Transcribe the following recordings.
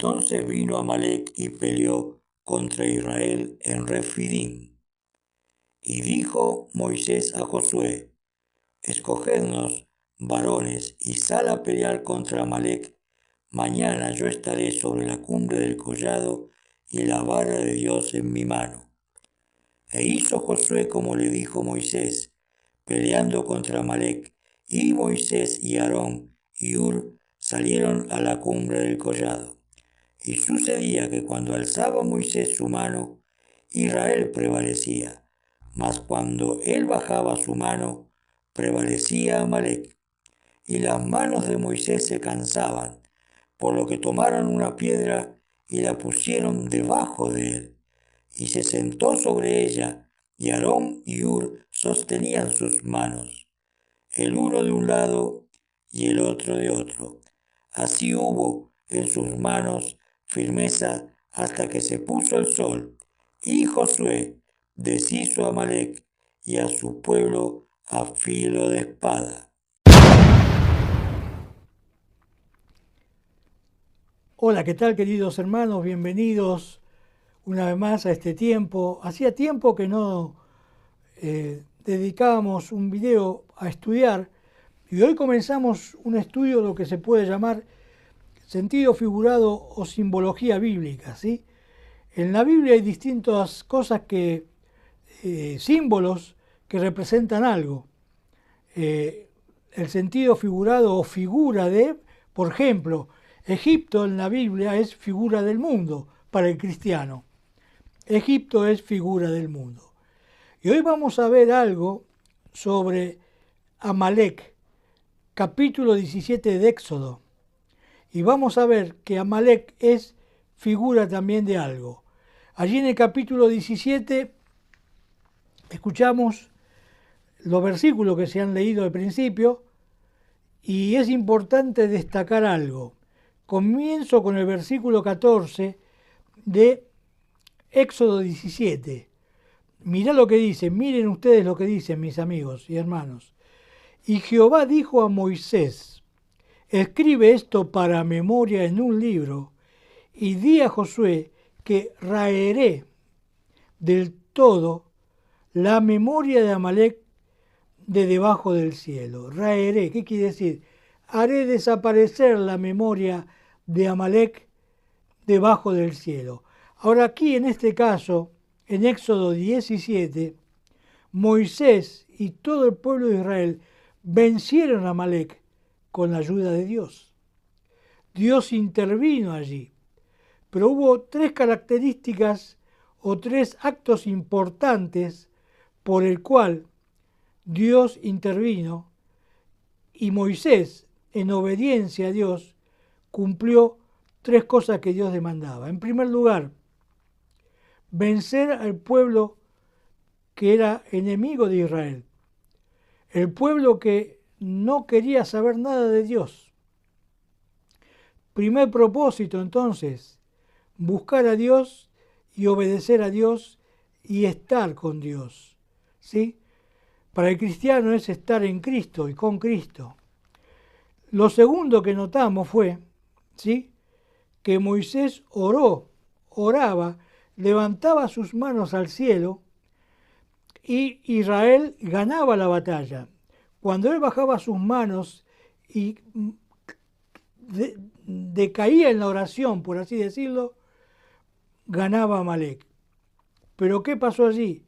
Entonces vino Amalec y peleó contra Israel en Refidim. Y dijo Moisés a Josué: escogednos varones y sal a pelear contra Amalec. Mañana yo estaré sobre la cumbre del collado y la vara de Dios en mi mano. E hizo Josué como le dijo Moisés, peleando contra Amalec, y Moisés y Aarón y Hur salieron a la cumbre del collado. Y sucedía que cuando alzaba Moisés su mano, Israel prevalecía, mas cuando él bajaba su mano, prevalecía Amalec. Y las manos de Moisés se cansaban, por lo que tomaron una piedra y la pusieron debajo de él, y se sentó sobre ella, y Aarón y Hur sostenían sus manos, el uno de un lado y el otro de otro. Así hubo en sus manos firmeza hasta que se puso el sol, y Josué deshizo a Amalec y a su pueblo a filo de espada. Hola, ¿qué tal, queridos hermanos? Bienvenidos una vez más a este tiempo. Hacía tiempo que no dedicábamos un video a estudiar y hoy comenzamos un estudio de lo que se puede llamar sentido figurado o simbología bíblica, ¿sí? En la Biblia hay distintas cosas símbolos que representan algo. El sentido figurado o figura de, por ejemplo, Egipto en la Biblia es figura del mundo para el cristiano. Egipto es figura del mundo. Y hoy vamos a ver algo sobre Amalec, capítulo 17 de Éxodo. Y vamos a ver que Amalec es figura también de algo. Allí en el capítulo 17 escuchamos los versículos que se han leído al principio y es importante destacar algo. Comienzo con el versículo 14 de Éxodo 17. Mirá lo que dice, miren ustedes lo que dicen, mis amigos y hermanos. Y Jehová dijo a Moisés: escribe esto para memoria en un libro, y di a Josué que raeré del todo la memoria de Amalec de debajo del cielo. Raeré, ¿qué quiere decir? Haré desaparecer la memoria de Amalec debajo del cielo. Ahora aquí en este caso, en Éxodo 17, Moisés y todo el pueblo de Israel vencieron a Amalec con la ayuda de Dios. Dios intervino allí, pero hubo tres características o tres actos importantes por el cual Dios intervino y Moisés, en obediencia a Dios, cumplió tres cosas que Dios demandaba. En primer lugar, vencer al pueblo que era enemigo de Israel, el pueblo que no quería saber nada de Dios. Primer propósito, entonces, buscar a Dios y obedecer a Dios y estar con Dios. ¿Sí? Para el cristiano es estar en Cristo y con Cristo. Lo segundo que notamos fue, ¿sí?, que Moisés oraba, levantaba sus manos al cielo y Israel ganaba la batalla. Cuando él bajaba sus manos y decaía en la oración, por así decirlo, ganaba Amalec. Pero ¿qué pasó allí?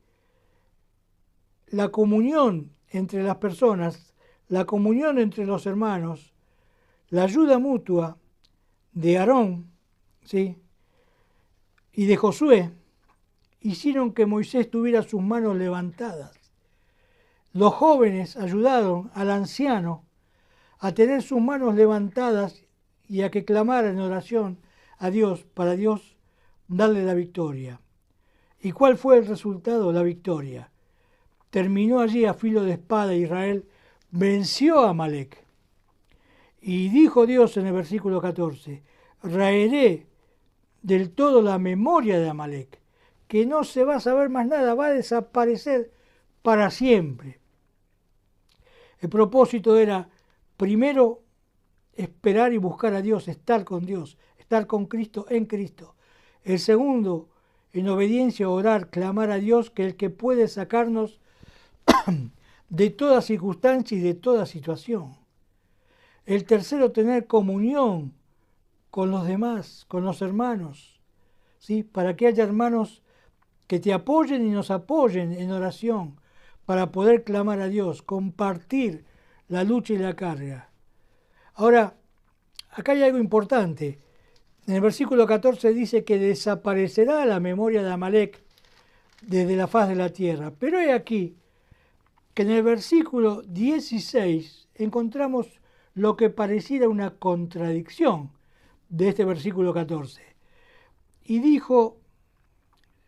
La comunión entre las personas, la comunión entre los hermanos, la ayuda mutua de Aarón, ¿sí?, y de Josué, hicieron que Moisés tuviera sus manos levantadas. Los jóvenes ayudaron al anciano a tener sus manos levantadas y a que clamara en oración a Dios para Dios darle la victoria. ¿Y cuál fue el resultado? La victoria. Terminó allí a filo de espada. Israel venció a Amalec. Y dijo Dios en el versículo 14, raeré del todo la memoria de Amalec, que no se va a saber más nada, va a desaparecer para siempre. El propósito era, primero, esperar y buscar a Dios, estar con Dios, estar con Cristo en Cristo. El segundo, en obediencia, orar, clamar a Dios, que es el que puede sacarnos de toda circunstancia y de toda situación. El tercero, tener comunión con los demás, con los hermanos, ¿sí? Para que haya hermanos que te apoyen y nos apoyen en oración, para poder clamar a Dios, compartir la lucha y la carga. Ahora, acá hay algo importante. En el versículo 14 dice que desaparecerá la memoria de Amalek desde la faz de la tierra. Pero he aquí que en el versículo 16 encontramos lo que pareciera una contradicción de este versículo 14. Y dijo,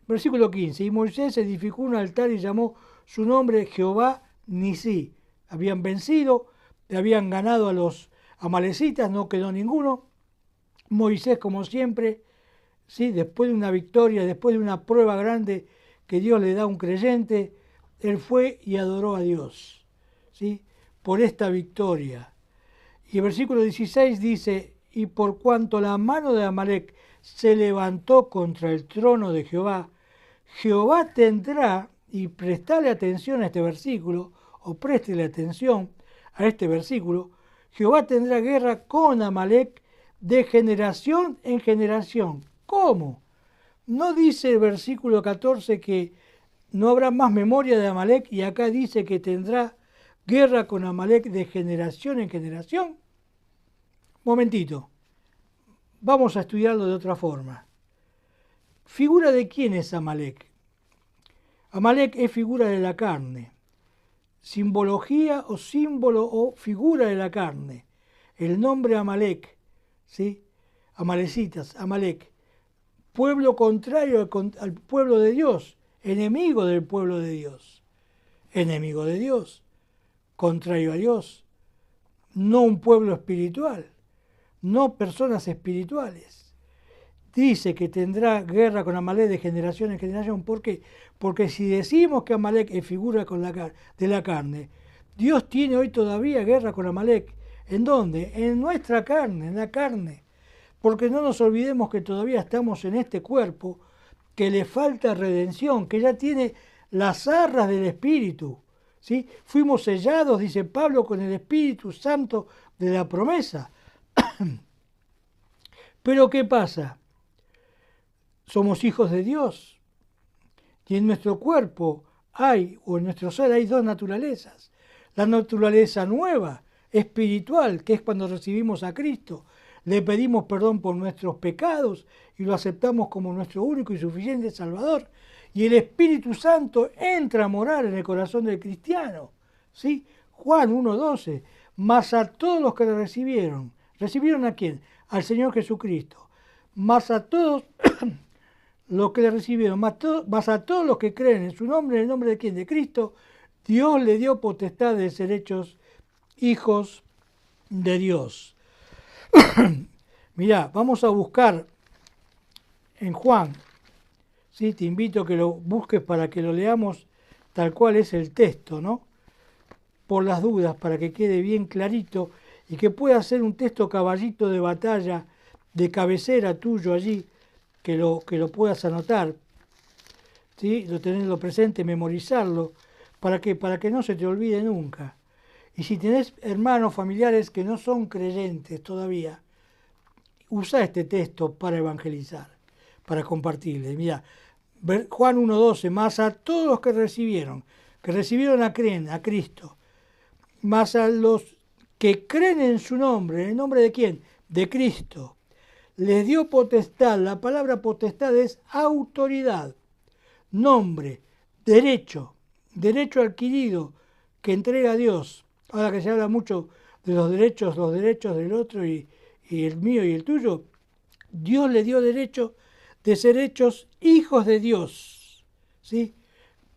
versículo 15, y Moisés edificó un altar y llamó su nombre Jehová Nisí. Habían vencido, habían ganado a los amalecitas, no quedó ninguno. Moisés, como siempre, ¿sí? Después de una victoria, después de una prueba grande que Dios le da a un creyente, él fue y adoró a Dios, ¿sí? Por esta victoria. Y el versículo 16 dice, y por cuanto la mano de Amalek se levantó contra el trono de Jehová, Jehová tendrá, y prestale atención a este versículo, o préstele atención a este versículo, Jehová tendrá guerra con Amalek de generación en generación. ¿Cómo? ¿No dice el versículo 14 que no habrá más memoria de Amalek y acá dice que tendrá guerra con Amalek de generación en generación? Momentito, vamos a estudiarlo de otra forma. ¿Figura de quién es Amalek? Amalek es figura de la carne, simbología o símbolo o figura de la carne. El nombre Amalek, ¿sí? Amalecitas, Amalek, pueblo contrario al pueblo de Dios, enemigo del pueblo de Dios, enemigo de Dios, contrario a Dios, no un pueblo espiritual, no personas espirituales. Dice que tendrá guerra con Amalek de generación en generación. ¿Por qué? Porque si decimos que Amalek es figura de la carne, Dios tiene hoy todavía guerra con Amalek. ¿En dónde? En nuestra carne, en la carne. Porque no nos olvidemos que todavía estamos en este cuerpo, que le falta redención, que ya tiene las arras del Espíritu, ¿sí? Fuimos sellados, dice Pablo, con el Espíritu Santo de la promesa. Pero ¿qué pasa? Somos hijos de Dios y en nuestro cuerpo hay, o en nuestro ser hay dos naturalezas. La naturaleza nueva, espiritual, que es cuando recibimos a Cristo, le pedimos perdón por nuestros pecados y lo aceptamos como nuestro único y suficiente Salvador. Y el Espíritu Santo entra a morar en el corazón del cristiano, ¿sí? Juan 1:12, mas a todos los que le recibieron, ¿recibieron a quién? Al Señor Jesucristo, mas a todos los que le recibieron, más a todos los que creen en su nombre, en el nombre de quién, de Cristo, Dios le dio potestad de ser hechos hijos de Dios. Mirá, vamos a buscar en Juan, ¿sí? Te invito a que lo busques para que lo leamos tal cual es el texto, ¿no? Por las dudas, para que quede bien clarito y que pueda ser un texto caballito de batalla, de cabecera tuyo allí, que lo puedas anotar, ¿sí? Tenerlo presente, memorizarlo, para que no se te olvide nunca. Y si tenés hermanos, familiares que no son creyentes todavía, usa este texto para evangelizar, para compartirles. Mira, Juan 1:12, más a todos los que recibieron a Cristo, más a los que creen en su nombre, ¿en el nombre de quién? De Cristo. Les dio potestad, la palabra potestad es autoridad, nombre, derecho adquirido que entrega a Dios. Ahora que se habla mucho de los derechos del otro y el mío y el tuyo, Dios le dio derecho de ser hechos hijos de Dios, ¿sí?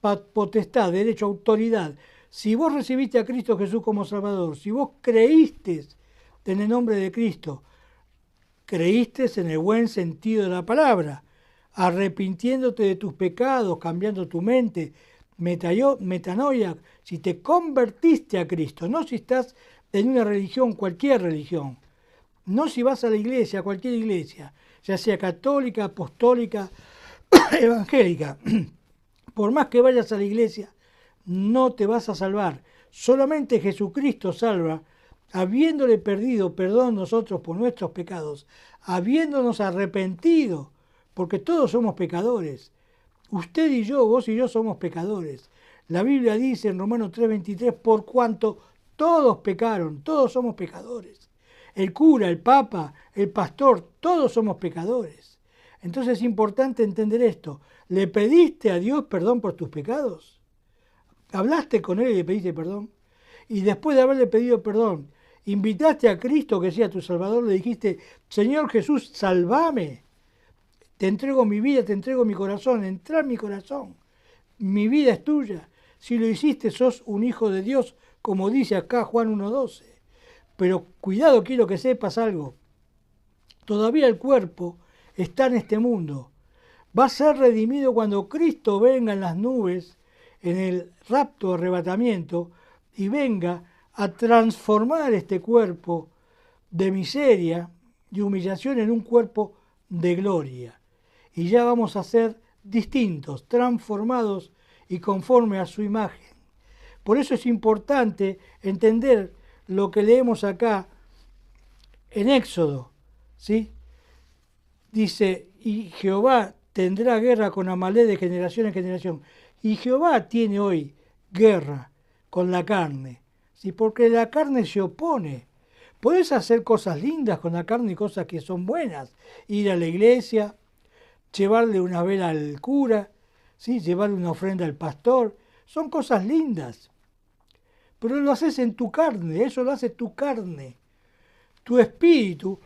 Potestad, derecho, autoridad. Si vos recibiste a Cristo Jesús como Salvador, si vos creíste en el nombre de Cristo, creíste en el buen sentido de la palabra, arrepintiéndote de tus pecados, cambiando tu mente, metanoia, si te convertiste a Cristo, no si estás en una religión, cualquier religión, No si vas a la iglesia, a cualquier iglesia, ya sea católica, apostólica, evangélica. Por más que vayas a la iglesia, no te vas a salvar. Solamente Jesucristo salva, habiéndole perdido perdón nosotros por nuestros pecados, habiéndonos arrepentido, porque todos somos pecadores. Usted y yo, vos y yo somos pecadores. La Biblia dice en Romanos 3:23, por cuanto todos pecaron, todos somos pecadores. El cura, el papa, el pastor, todos somos pecadores. Entonces es importante entender esto. ¿Le pediste a Dios perdón por tus pecados? ¿Hablaste con Él y le pediste perdón? Y después de haberle pedido perdón, invitaste a Cristo que sea tu Salvador, le dijiste, Señor Jesús, sálvame. Te entrego mi vida, te entrego mi corazón, entra en mi corazón. Mi vida es tuya. Si lo hiciste, sos un hijo de Dios, como dice acá Juan 1:12. Pero cuidado, quiero que sepas algo. Todavía el cuerpo está en este mundo. Va a ser redimido cuando Cristo venga en las nubes, en el rapto, arrebatamiento, y venga a transformar este cuerpo de miseria y humillación en un cuerpo de gloria. Y ya vamos a ser distintos, transformados y conforme a su imagen. Por eso es importante entender lo que leemos acá en Éxodo, ¿sí? Dice, y Jehová tendrá guerra con Amalek de generación en generación. Y Jehová tiene hoy guerra con la carne, ¿sí? Porque la carne se opone. Podés hacer cosas lindas con la carne y cosas que son buenas. Ir a la iglesia, llevarle una vela al cura, ¿sí? Llevarle una ofrenda al pastor. Son cosas lindas. Pero lo haces en tu carne, eso lo hace tu carne. Tu espíritu,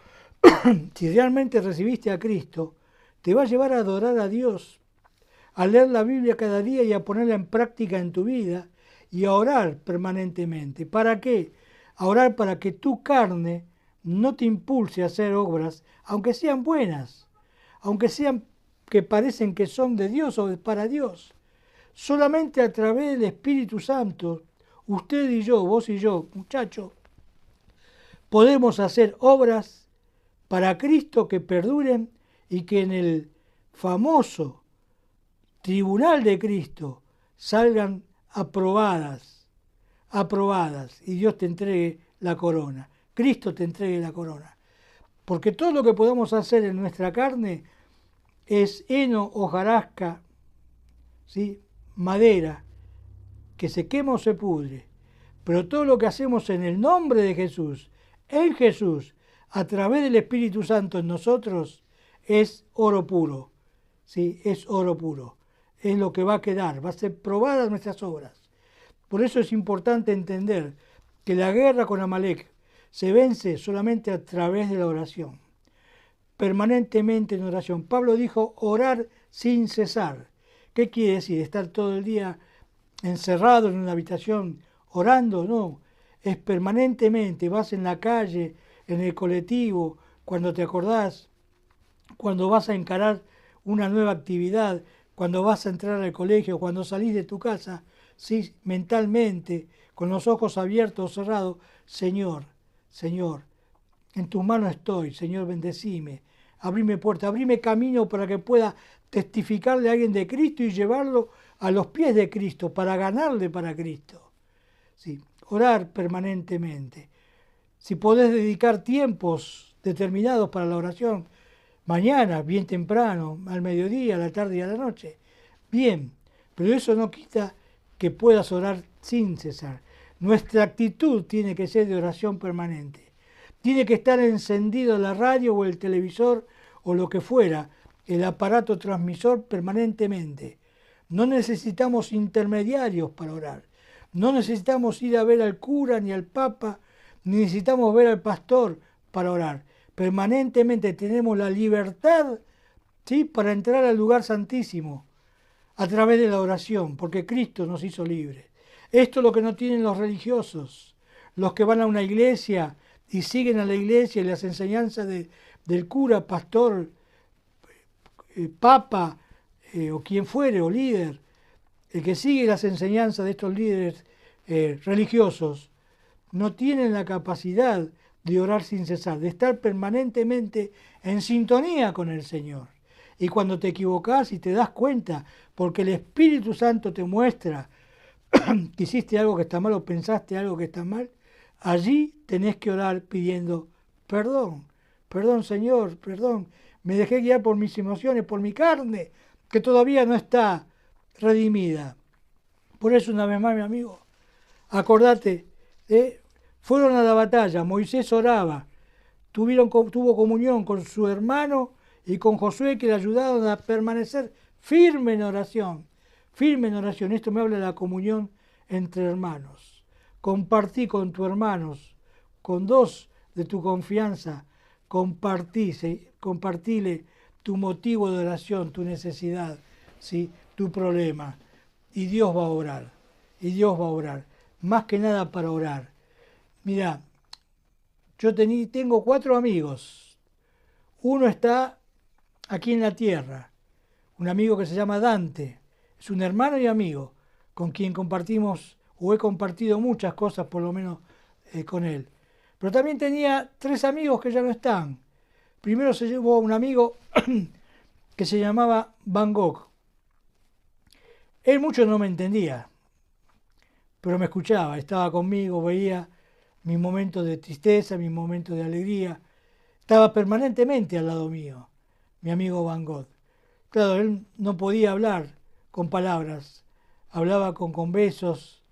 si realmente recibiste a Cristo, te va a llevar a adorar a Dios, a leer la Biblia cada día y a ponerla en práctica en tu vida y a orar permanentemente. ¿Para qué? A orar para que tu carne no te impulse a hacer obras, aunque sean buenas, aunque sean que parecen que son de Dios o para Dios. Solamente a través del Espíritu Santo, usted y yo, vos y yo, muchachos, podemos hacer obras para Cristo que perduren y que en el famoso tribunal de Cristo salgan aprobadas, y Dios te entregue la corona. Cristo te entregue la corona. Porque todo lo que podamos hacer en nuestra carne es heno, hojarasca, ¿sí? Madera, que se quema o se pudre. Pero todo lo que hacemos en el nombre de Jesús, en Jesús, a través del Espíritu Santo en nosotros, es oro puro. ¿Sí? Es oro puro. Es lo que va a quedar, va a ser probadas nuestras obras. Por eso es importante entender que la guerra con Amalek se vence solamente a través de la oración. Permanentemente en oración. Pablo dijo orar sin cesar. ¿Qué quiere decir? ¿Estar todo el día encerrado en una habitación orando? No, es permanentemente. Vas en la calle, en el colectivo, cuando te acordás, cuando vas a encarar una nueva actividad, cuando vas a entrar al colegio, cuando salís de tu casa, sí, mentalmente, con los ojos abiertos o cerrados, Señor, Señor, en tus manos estoy, Señor, bendecime, abrime puerta, abrime camino para que pueda testificarle a alguien de Cristo y llevarlo a los pies de Cristo, para ganarle para Cristo. Sí, orar permanentemente. Si podés dedicar tiempos determinados para la oración, mañana, bien temprano, al mediodía, a la tarde y a la noche, bien, pero eso no quita que puedas orar sin cesar. Nuestra actitud tiene que ser de oración permanente. Tiene que estar encendido la radio o el televisor o lo que fuera, el aparato transmisor permanentemente. No necesitamos intermediarios para orar. No necesitamos ir a ver al cura ni al papa, ni necesitamos ver al pastor para orar. Permanentemente tenemos la libertad, ¿sí?, para entrar al lugar santísimo a través de la oración, porque Cristo nos hizo libres. Esto es lo que no tienen los religiosos, los que van a una iglesia y siguen a la iglesia y las enseñanzas del cura, pastor, papa o quien fuere, o líder. El que sigue las enseñanzas de estos líderes religiosos no tienen la capacidad de orar sin cesar, de estar permanentemente en sintonía con el Señor. Y cuando te equivocás y te das cuenta, porque el Espíritu Santo te muestra que hiciste algo que está mal o pensaste algo que está mal, allí tenés que orar pidiendo perdón. Perdón, Señor, perdón. Me dejé guiar por mis emociones, por mi carne, que todavía no está redimida. Por eso, una vez más, mi amigo, acordate, fueron a la batalla, Moisés oraba, tuvo comunión con su hermano y con Josué, que le ayudaron a permanecer firme en oración. Firme en oración. Esto me habla de la comunión entre hermanos. Compartí con tus hermanos, con dos de tu confianza, compartile tu motivo de oración, tu necesidad, ¿sí? Tu problema. Y Dios va a orar. Y Dios va a orar. Más que nada para orar. Mira, yo tengo 4 amigos. Uno está aquí en la tierra. Un amigo que se llama Dante. Es un hermano y amigo con quien compartimos, o he compartido muchas cosas por lo menos con él. Pero también tenía 3 amigos que ya no están. Primero se llevó un amigo que se llamaba Van Gogh. Él mucho no me entendía, pero me escuchaba, estaba conmigo, veía mis momentos de tristeza, mis momentos de alegría. Estaba permanentemente al lado mío, mi amigo Van Gogh. Claro, él no podía hablar con palabras, hablaba con besos,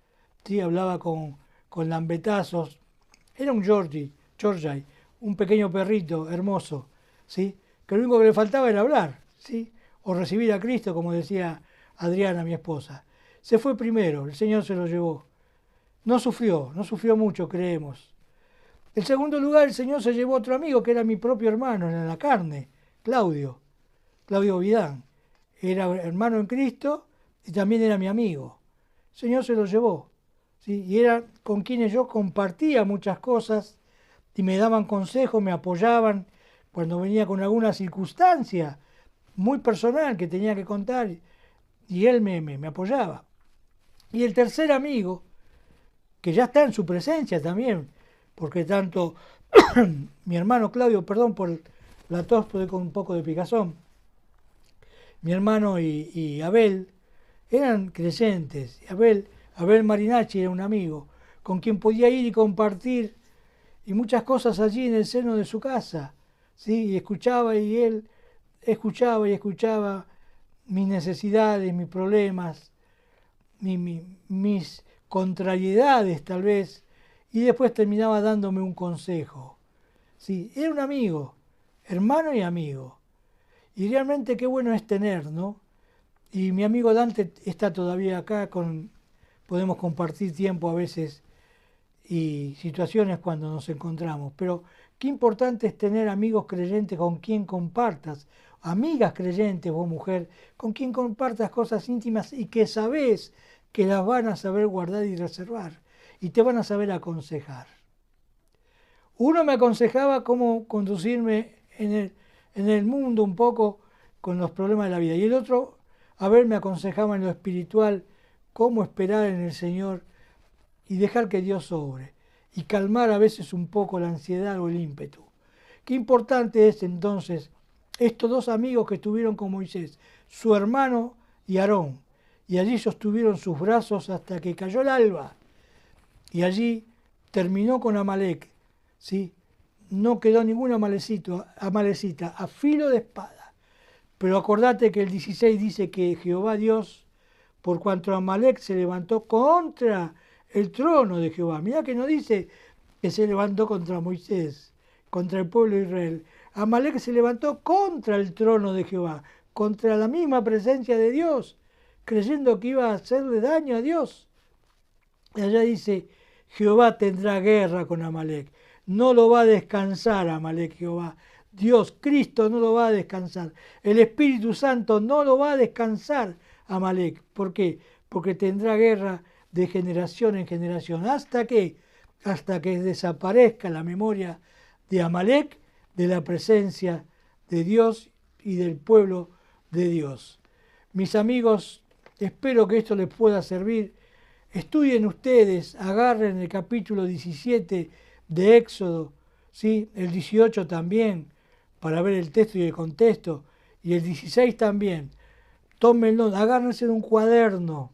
¿sí? Hablaba con lambetazos. Era un Georgie, un pequeño perrito hermoso, ¿sí? Que lo único que le faltaba era hablar, ¿sí? O recibir a Cristo, como decía Adriana, mi esposa. Se fue primero, el Señor se lo llevó. No sufrió mucho, creemos. En segundo lugar, el Señor se llevó a otro amigo que era mi propio hermano en la carne, Claudio Vidán. Era hermano en Cristo y también era mi amigo. El Señor se lo llevó, ¿sí? Y era con quienes yo compartía muchas cosas y me daban consejos, me apoyaban cuando venía con alguna circunstancia muy personal que tenía que contar, y él me apoyaba. Y el tercer amigo, que ya está en su presencia también, porque tanto mi hermano Claudio, perdón por la tos, estoy con un poco de picazón, mi hermano y Abel eran creyentes. Abel Marinacci era un amigo con quien podía ir y compartir y muchas cosas allí en el seno de su casa, ¿sí? Y escuchaba, y él escuchaba mis necesidades, mis problemas, mis contrariedades tal vez, y después terminaba dándome un consejo. Sí, era un amigo, hermano y amigo. Y realmente qué bueno es tener, ¿no? Y mi amigo Dante está todavía acá, podemos compartir tiempo a veces y situaciones cuando nos encontramos. Pero qué importante es tener amigos creyentes con quien compartas, amigas creyentes, vos mujer, con quien compartas cosas íntimas y que sabés que las van a saber guardar y reservar y te van a saber aconsejar. Uno me aconsejaba cómo conducirme en el mundo un poco con los problemas de la vida, y el otro, me aconsejaba en lo espiritual cómo esperar en el Señor y dejar que Dios obre y calmar a veces un poco la ansiedad o el ímpetu. Qué importante es entonces estos 2 amigos que estuvieron con Moisés, su hermano y Aarón, y allí sostuvieron sus brazos hasta que cayó el alba, y allí terminó con Amalec, ¿sí? No quedó ninguna amalecita a filo de espada. Pero acordate que el 16 dice que Jehová Dios, por cuanto Amalec se levantó contra el trono de Jehová. Mirá que no dice que se levantó contra Moisés, contra el pueblo de Israel. Amalec se levantó contra el trono de Jehová, contra la misma presencia de Dios, creyendo que iba a hacerle daño a Dios. Y allá dice, Jehová tendrá guerra con Amalec. No lo va a descansar Amalec, Jehová. Dios, Cristo no lo va a descansar. El Espíritu Santo no lo va a descansar Amalec. ¿Por qué? Porque tendrá guerra de generación en generación. ¿Hasta qué? Hasta que desaparezca la memoria de Amalec, de la presencia de Dios y del pueblo de Dios. Mis amigos, espero que esto les pueda servir. Estudien ustedes, agarren el capítulo 17 de Éxodo, ¿sí? El 18 también, para ver el texto y el contexto, y el 16 también. Tómenlo, agárrense de un cuaderno,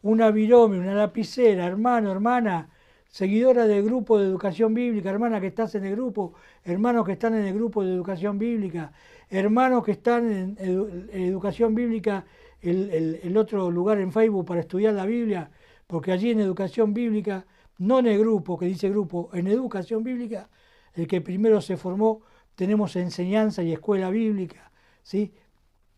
una virome, una lapicera, hermano, hermana, seguidora del grupo de educación bíblica, hermana que estás en el grupo, hermanos que están en el grupo de educación bíblica, hermanos que están en educación bíblica, el otro lugar en Facebook para estudiar la Biblia, porque allí en educación bíblica, no en el grupo que dice grupo, en educación bíblica, el que primero se formó, tenemos enseñanza y escuela bíblica, ¿sí?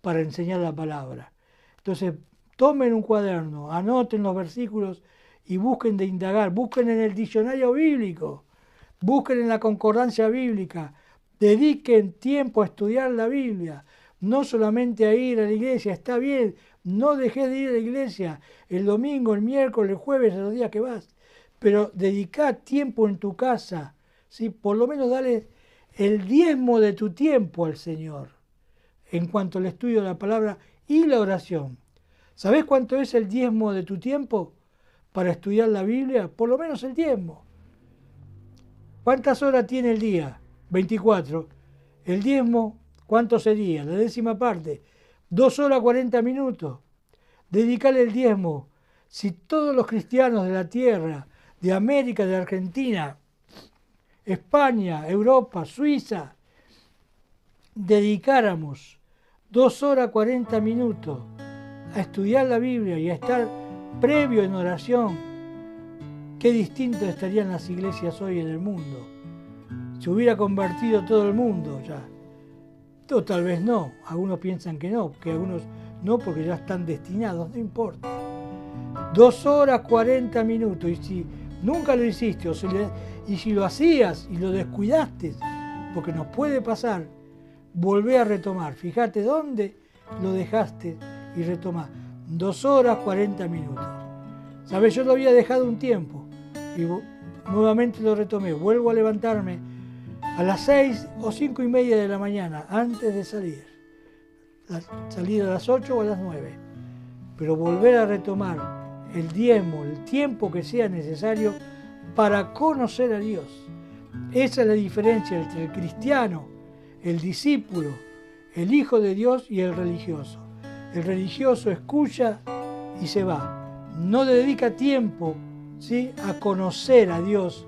Para enseñar la palabra. Entonces, tomen un cuaderno, anoten los versículos y busquen de indagar, busquen en el diccionario bíblico, busquen en la concordancia bíblica, dediquen tiempo a estudiar la Biblia, no solamente a ir a la iglesia, está bien, no dejes de ir a la iglesia el domingo, el miércoles, el jueves, los días que vas, pero dedica tiempo en tu casa, ¿sí? Por lo menos dale el diezmo de tu tiempo al Señor en cuanto al estudio de la palabra y la oración. ¿Sabés cuánto es el diezmo de tu tiempo para estudiar la Biblia? Por lo menos el diezmo. ¿Cuántas horas tiene el día? 24. El diezmo, ¿cuánto sería? La décima parte. 2 horas 40 minutos. Dedicale el diezmo. Si todos los cristianos de la tierra, de América, de Argentina, España, Europa, Suiza, dedicáramos 2 horas 40 minutos a estudiar la Biblia y a estar previo en oración, qué distinto estarían las iglesias hoy en el mundo. Se hubiera convertido todo el mundo ya. O tal vez no, algunos piensan que algunos no porque ya están destinados, no importa. 2 horas 40 minutos, y si nunca lo hiciste, y si lo hacías y lo descuidaste, porque nos puede pasar, volvé a retomar. Fíjate dónde lo dejaste y retomá. 2 horas 40 minutos. ¿Sabes? Yo lo había dejado un tiempo y nuevamente lo retomé. Vuelvo a levantarme a las 6 o 5 y media de la mañana antes de salir. Salir a las 8 o a las 9. Pero volver a retomar el diezmo, el tiempo que sea necesario para conocer a Dios. Esa es la diferencia entre el cristiano, el discípulo, el hijo de Dios y el religioso. El religioso escucha y se va. No dedica tiempo, ¿sí?, a conocer a Dios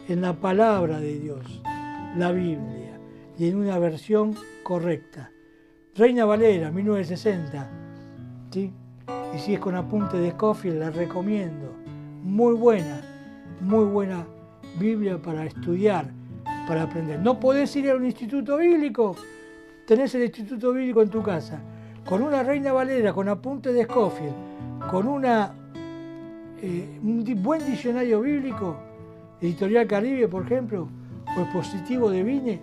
en la palabra de Dios, la Biblia, y en una versión correcta. Reina Valera, 1960, ¿sí? Y si es con apunte de Scofield, la recomiendo. Muy buena Biblia para estudiar, para aprender. ¿No podés ir a un instituto bíblico? Tenés el instituto bíblico en tu casa, con una Reina Valera, con apunte de Scofield, con un buen diccionario bíblico, Editorial Caribe, por ejemplo, o Expositivo de Vine,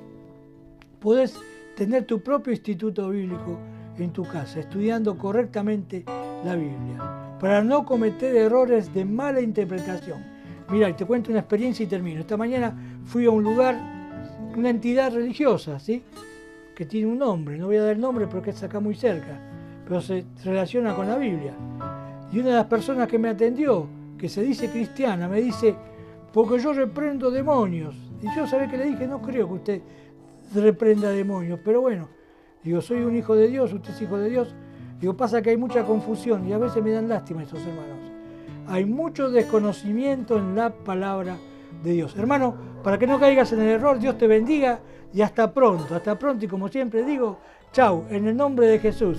podés tener tu propio instituto bíblico en tu casa, estudiando correctamente la Biblia, para no cometer errores de mala interpretación. Mira, te cuento una experiencia y termino. Esta mañana fui a un lugar, una entidad religiosa, ¿sí?, que tiene un nombre, no voy a dar el nombre porque está acá muy cerca, pero se relaciona con la Biblia. Y una de las personas que me atendió, que se dice cristiana, me dice, porque yo reprendo demonios. Y yo, ¿sabe qué le dije? No creo que usted reprenda demonios, pero bueno, digo, soy un hijo de Dios, usted es hijo de Dios. Digo, pasa que hay mucha confusión y a veces me dan lástima estos hermanos. Hay mucho desconocimiento en la palabra de Dios. Hermano, para que no caigas en el error, Dios te bendiga y hasta pronto y como siempre digo, chau, en el nombre de Jesús.